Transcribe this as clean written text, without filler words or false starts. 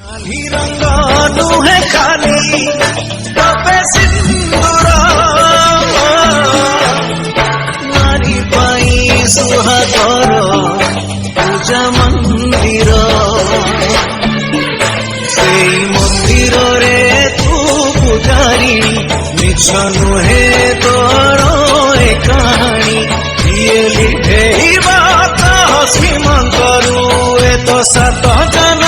रंग नुहे खाली तपे सिंदूर नारी पाई सुहागर पूजा मंदिर से मंदिर रे तू पुजारी मिछ नुहे तोर ए कहानी ये लिखे बात श्रीमंतरू ए तो सत जन